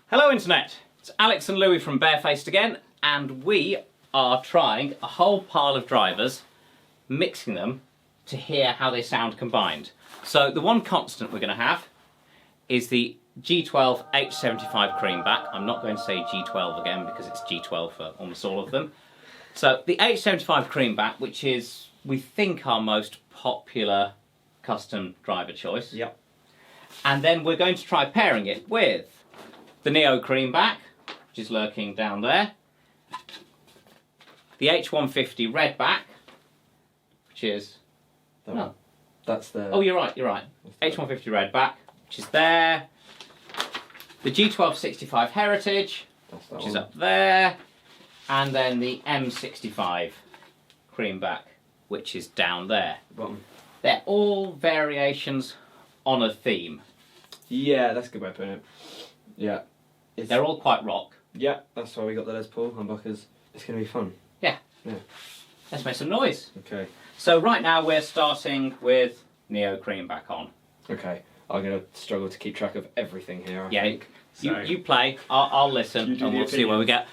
Hello Internet, it's Alex and Lewie from Barefaced again, and we are trying a whole pile of drivers, mixing them to hear how they sound combined. So the one constant we're going to have is the G12H-75 Creamback. I'm not going to say G12 again because it's G12 for almost all of them. So the H-75 Creamback, which is, we think, our most popular custom driver choice. Yep. And then we're going to try pairing it with the Neo Creamback, which is lurking down there, the H-150 Redback, which is... That one. That's the... Oh, you're right. H-150 Redback, which is there, the G12-65 Heritage, which is up there, and then the M-65 Creamback, which is down there. Bottom. They're all variations on a theme. Yeah, that's a good way of putting it. Yeah. They're all quite rock. Yeah, that's why we got the Les Paul humbuckers. It's going to be fun. Yeah. Yeah. Let's make some noise. Okay. So right now we're starting with Neo Creamback on. Okay. I'm going to struggle to keep track of everything here, I Yeah, think. you play, I'll listen, and we'll see where we get.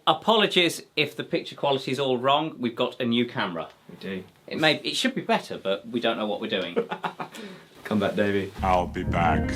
Apologies if the picture quality is all wrong. We've got a new camera. We do. It should be better, but we don't know what we're doing. Come back, Davey. I'll be back.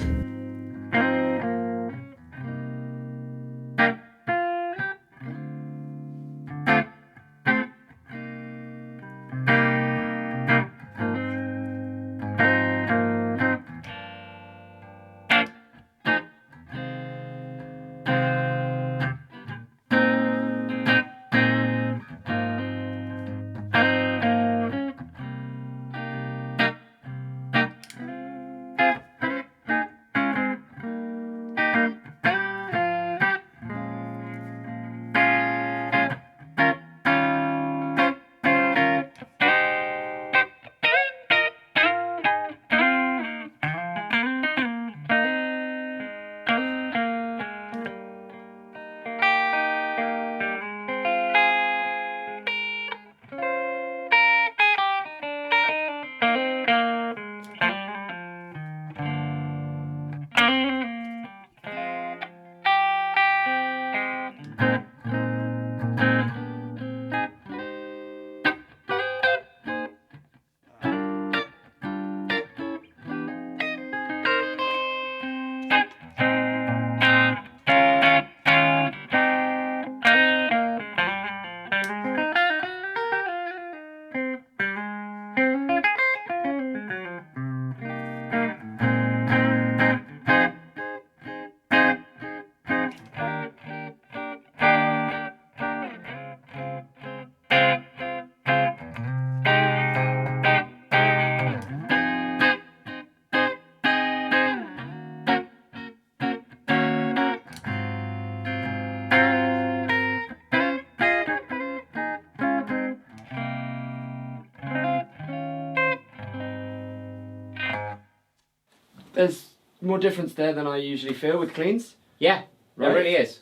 There's more difference there than I usually feel with cleans. Yeah, Right. there really is.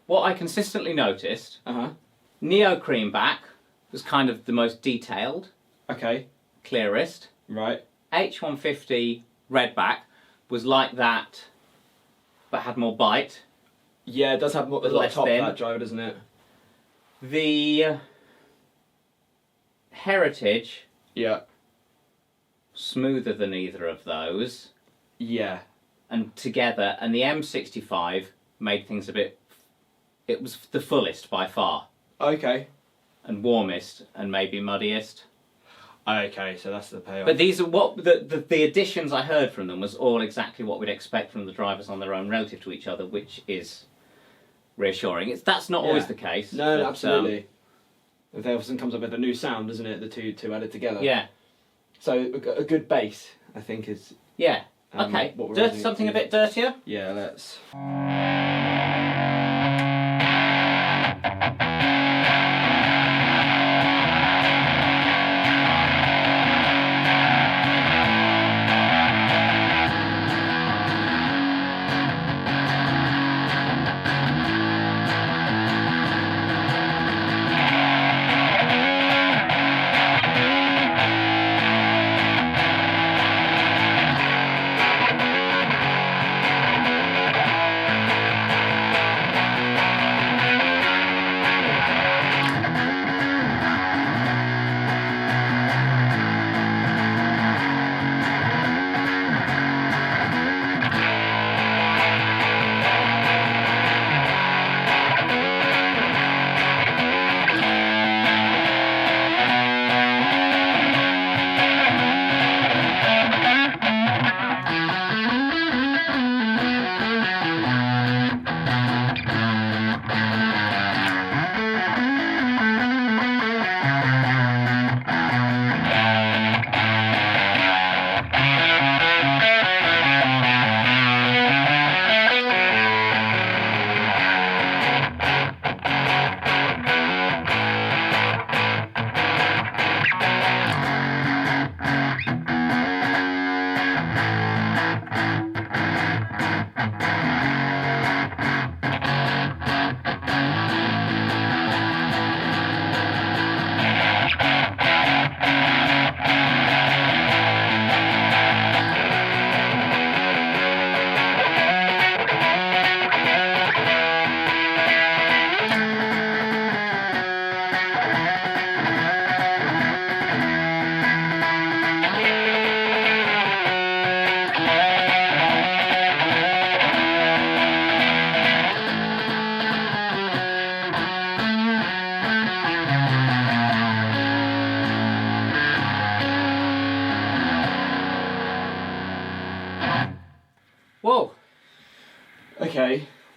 What I consistently noticed, Uh-huh. Neo Creamback was kind of the most detailed, Okay. clearest. Right. H-150 Redback was like that, but had more bite. Yeah, it does have more, a lot Less of top thin. that driver, doesn't it? The Heritage, Yeah. smoother than either of those. Yeah. And together, and the M65 made things a bit... It was the fullest by far, Okay. and warmest, and maybe muddiest. Okay, so that's the payoff. But these are what... The additions I heard from them was all exactly what we'd expect from the drivers on their own relative to each other, which is reassuring. That's not always the case. No, but, absolutely. If everything comes up with a new sound, doesn't it? The two added together. Yeah. So a good bass, I think, is... Yeah. Okay. what we're Something a bit dirtier? Yeah, let's...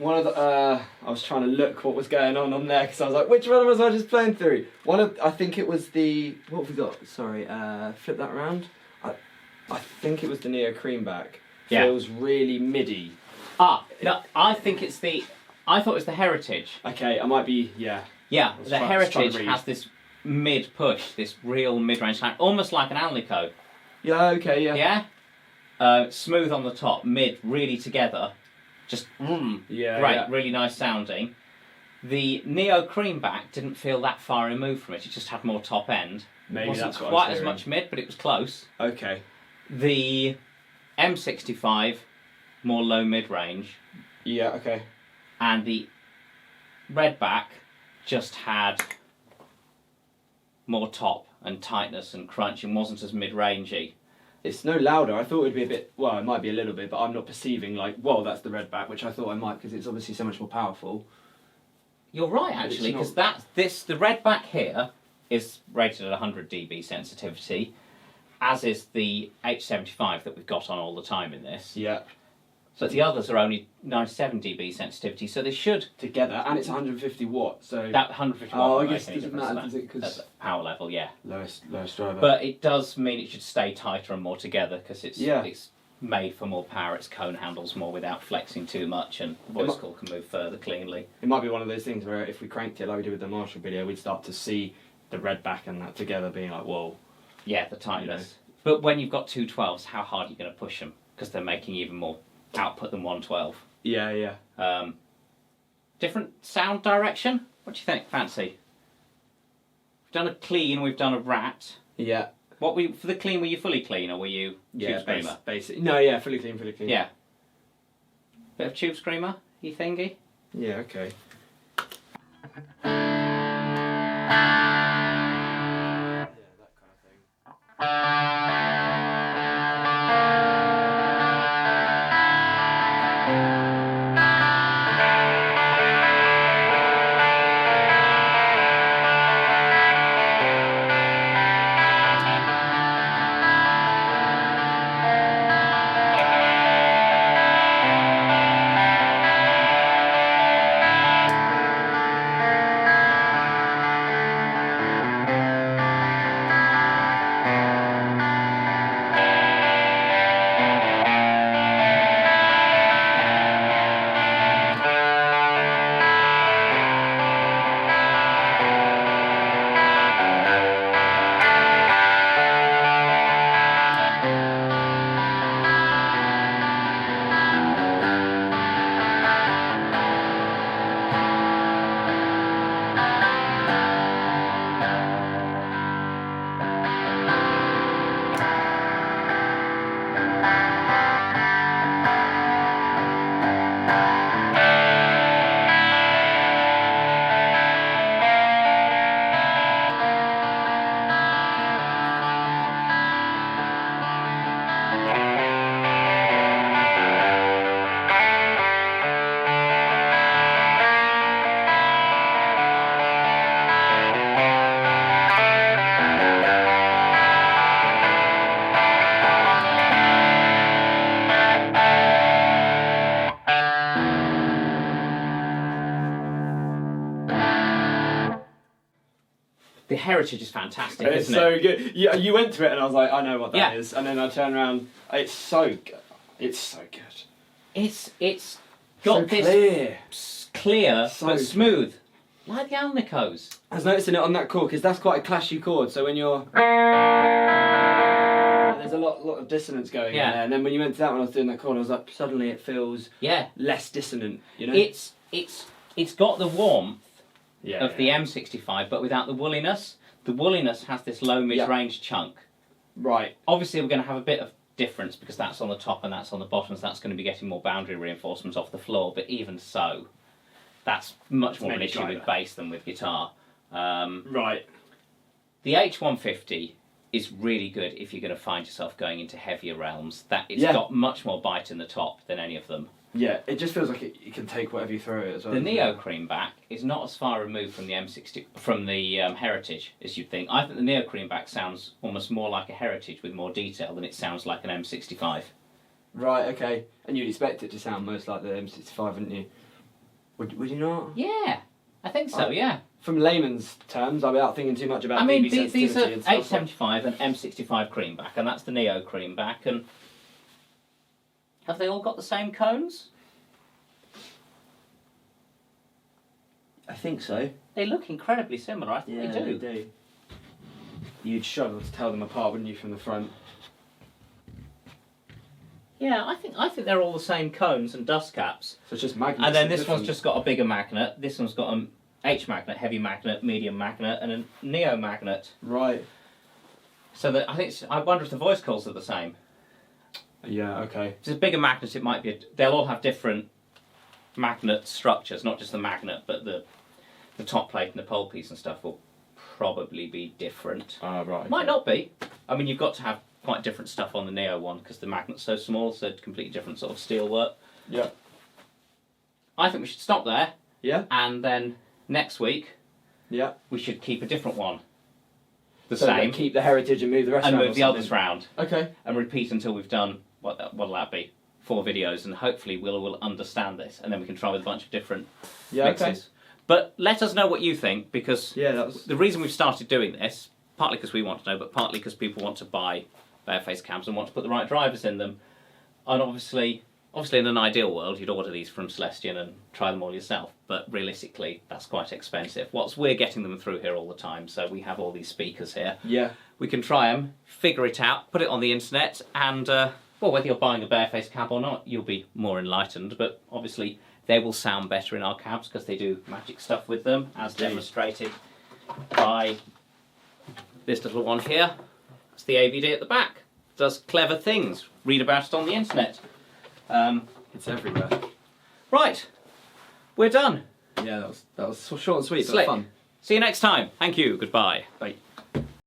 One of the I was trying to look what was going on there because I was like, which one was I just playing through? I think it was the what have we got? Sorry, flip that around. I think it was the Neo Creamback. Yeah. Feels really MIDI. Ah, no, I thought it was the Heritage. Okay, I might be yeah. Yeah, the Heritage read. has this mid push, this real mid-range sound, almost like an Alnico. Yeah. Okay. Yeah. Yeah. Smooth on the top, mid really together. Just Yeah, great, yeah. really nice sounding. The Neo Creamback didn't feel that far removed from it. It just had more top end. Maybe Wasn't that's what quite I was as hearing. much mid, but it was close. Okay. The M65, more low mid range, Yeah. Okay. and the Redback just had more top and tightness and crunch and wasn't as mid rangey. It's no louder. I thought it would be a bit. Well, it might be a little bit, but I'm not perceiving like, whoa, that's the Redback, which I thought I might because it's obviously so much more powerful. You're right, But it's actually, because not- the Redback here is rated at 100 dB sensitivity, as is the H75 that we've got on all the time in this. Yeah. But the others are only 97 dB sensitivity, so they should. Together, and it's 150 watts, so That 150 Oh, watt I won't guess make any it doesn't difference matter, to does it? 'Cause- at the power level, yeah. lowest driver. But it does mean it should stay tighter and more together because it's Yeah. it's made for more power. Its cone handles more without flexing too much, and the voice call can move further cleanly. It might be one of those things where if we cranked it like we did with the Marshall video, we'd start to see the Redback and that together being like, whoa. Yeah, the tightness. But when you've got two 12s, how hard are you going to push them? Because they're making even more output than 112. Yeah, yeah. Different sound direction? What do you think, Fancy? We've done a clean, we've done a rat. Yeah. For the clean, were you fully clean or were you tube screamer? Basic. No, yeah, fully clean. Yeah. Bit of tube screamer, you thingy? Yeah, okay. The Heritage is fantastic, It's isn't so it? good. Yeah, you went to it and I was like, I know what that Yeah. is. And then I turned around. It's so good. It's so good. It's So got this clear. clear So but good. smooth, like the Alnicos. I was noticing it on that chord because that's quite a clashy chord. So when you're there's a lot of dissonance going Yeah. in there. And then when you went to that one, I was doing that chord. I was like, suddenly it feels Yeah, less dissonant. You know. it's got the warmth yeah. of the M65, but without the woolliness. The woolliness has this low mid-range chunk. Right. Obviously, we're going to have a bit of difference because that's on the top and that's on the bottom, so that's going to be getting more boundary reinforcements off the floor. But even so, that's much more an mainly issue driver. with bass than with guitar. Right. The H150 is really good if you're going to find yourself going into heavier realms. That it's Yeah. got much more bite in the top than any of them. Yeah. It just feels like it can take whatever you throw at it as well. The doesn't Neo it? Creamback is not as far removed from the Heritage as you'd think. I think the Neo Creamback sounds almost more like a Heritage with more detail than it sounds like an M65. Right. Okay. And you'd expect it to sound most like the M65, wouldn't you? Would you not? Yeah, I think so, yeah. From layman's terms, without thinking too much about I mean, dB these are sensitivity and stuff. H-75 and M-65 Creamback, and that's the Neo Creamback, and have they all got the same cones? I think so. They look incredibly similar, I think they do. They do. You'd struggle to tell them apart, wouldn't you, from the front? Yeah, I think they're all the same cones and dust caps. So it's just magnets. And then this one's just got a bigger magnet, this one's got an H magnet, heavy magnet, medium magnet, and a Neo magnet. Right. So that I wonder if the voice calls are the same. Yeah, okay. If it's a bigger magnet, it might be. They'll all have different magnet structures, not just the magnet, but the top plate and the pole piece and stuff will probably be different. Right. Okay. Might not be. I mean, you've got to have quite different stuff on the Neo one because the magnet's so small, so completely different sort of steel work. Yeah. I think we should stop there. Yeah. And then next week, yeah, we should keep a different one. The so same. Keep the heritage and move the rest and around. Move the others round. Okay. And repeat until we've done, what'll that be? 4 videos, and hopefully we'll understand this, and then we can try with a bunch of different mixes. Okay. But let us know what you think, because yeah, the reason we've started doing this, partly because we want to know, but partly because people want to buy bare-faced cams and want to put the right drivers in them. And obviously in an ideal world, you'd order these from Celestion and try them all yourself, but realistically, that's quite expensive. We're getting them through here all the time, so we have all these speakers here. Yeah. We can try them, figure it out, put it on the internet, and well, whether you're buying a bare-faced cab or not, you'll be more enlightened, but obviously they will sound better in our cabs because they do magic stuff with them, as demonstrated by this little one here. That's the AVD at the back. Does clever things. Read about it on the internet. It's everywhere. Right, we're done. Yeah, that was short and sweet, Slick. but fun. See you next time. Thank you. Goodbye. Bye.